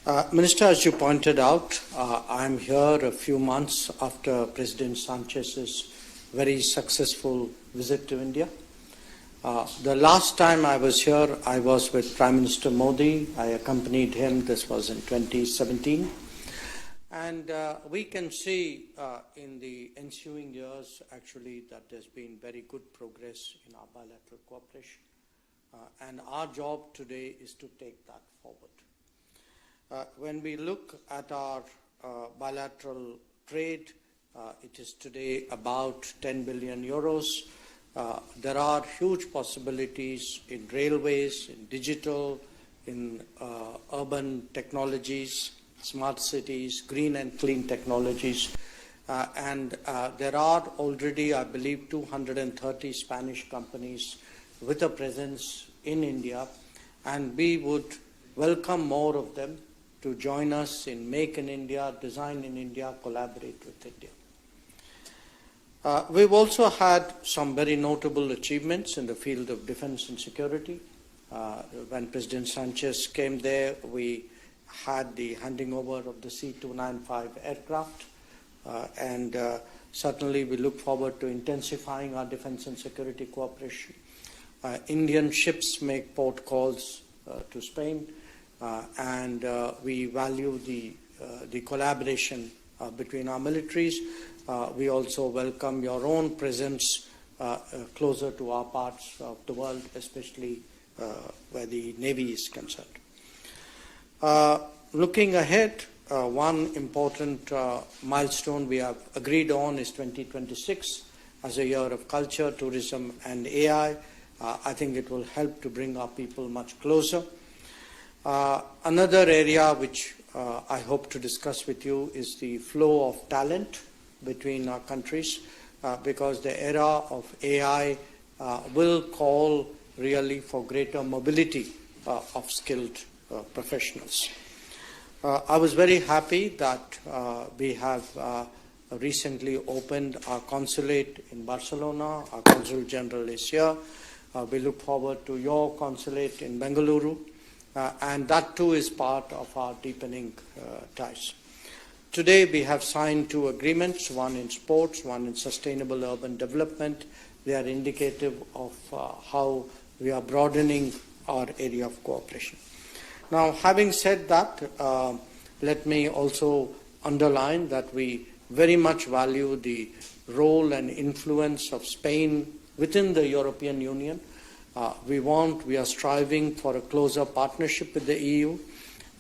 Minister, as you pointed out, I'm here a few months after President Sanchez's very successful visit to India. The last time I was here, I was with Prime Minister Modi. I accompanied him. This was in 2017. And we can see in the ensuing years, actually, that there's been very good progress in our bilateral cooperation. And our job today is to take that forward. When we look at our bilateral trade, it is today about 10 billion euros. There are huge possibilities in railways, in digital, in urban technologies, smart cities, green and clean technologies. And there are already, I believe, 230 Spanish companies with a presence in India, and we would welcome more of them to join us in Make in India, Design in India, collaborate with India. We've also had some very notable achievements in the field of defense and security. When President Sanchez came there, we had the handing over of the C-295 aircraft, and certainly we look forward to intensifying our defense and security cooperation. Indian ships make port calls to Spain, and we value the collaboration between our militaries. We also welcome your own presence closer to our parts of the world, especially where the Navy is concerned. Looking ahead, one important milestone we have agreed on is 2026 as a year of culture, tourism, and AI. I think it will help to bring our people much closer. Another area which I hope to discuss with you is the flow of talent between our countries, because the era of AI will call really for greater mobility of skilled professionals. I was very happy that we have recently opened our consulate in Barcelona. Our Consul General is here. We look forward to your consulate in Bengaluru. And that too is part of our deepening ties. Today we have signed 2 agreements, one in sports, one in sustainable urban development. They are indicative of how we are broadening our area of cooperation. Now, having said that, let me also underline that we very much value the role and influence of Spain within the European Union. We are striving for a closer partnership with the EU,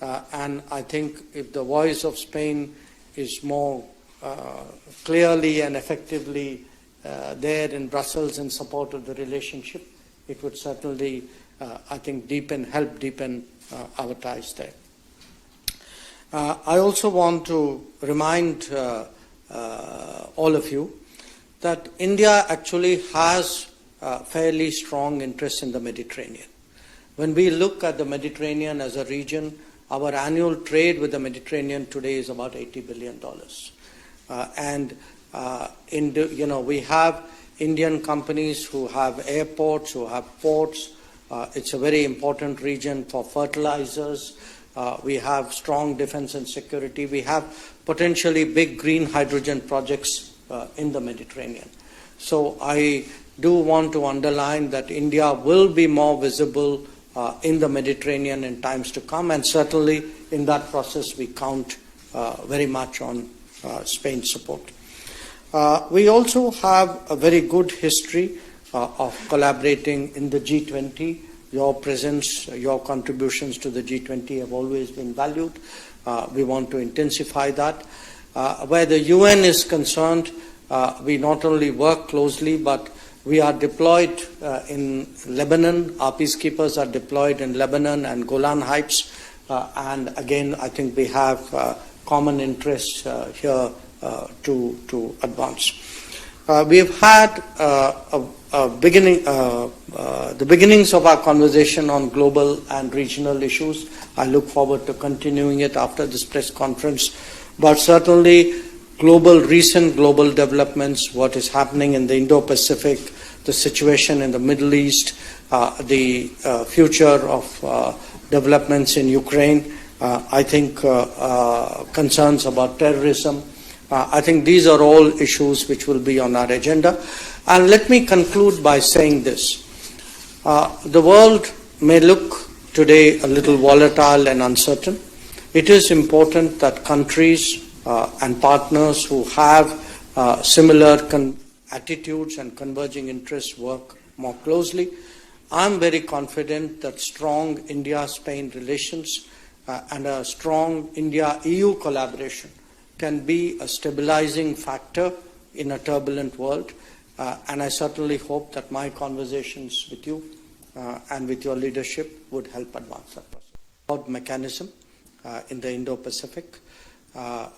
and I think if the voice of Spain is more clearly and effectively there in Brussels in support of the relationship, it would certainly, I think, help deepen our ties there. I also want to remind all of you that India actually has fairly strong interest in the Mediterranean. When we look at the Mediterranean as a region, our annual trade with the Mediterranean today is about $80 billion. We have Indian companies who have airports, who have ports. It's a very important region for fertilizers. We have strong defense and security. We have potentially big green hydrogen projects in the Mediterranean. So I do want to underline that India will be more visible in the Mediterranean in times to come, and certainly in that process we count very much on Spain's support. We also have a very good history of collaborating in the G20. Your presence, your contributions to the G20 have always been valued. We want to intensify that. Where the UN is concerned, we not only work closely, but we are deployed in Lebanon. Our peacekeepers are deployed in Lebanon and Golan Heights. And again, I think we have common interests here to advance. We have had the beginnings of our conversation on global and regional issues. I look forward to continuing it after this press conference. But certainly, recent global developments, what is happening in the Indo-Pacific, the situation in the Middle East, the future of developments in Ukraine, I think concerns about terrorism. I think these are all issues which will be on our agenda. And let me conclude by saying this. The world may look today a little volatile and uncertain. It is important that countries and partners who have similar attitudes and converging interests work more closely. I'm very confident that strong India-Spain relations and a strong India-EU collaboration can be a stabilizing factor in a turbulent world. And I certainly hope that my conversations with you and with your leadership would help advance that process. About mechanism in the Indo-Pacific,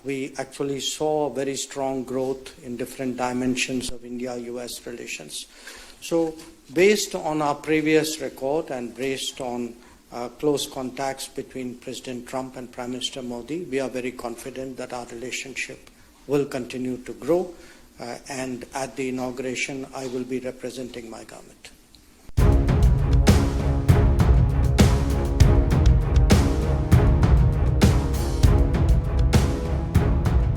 we actually saw very strong growth in different dimensions of India-US relations. So based on our previous record and based on close contacts between President Trump and Prime Minister Modi, we are very confident that our relationship will continue to grow. And at the inauguration, I will be representing my government.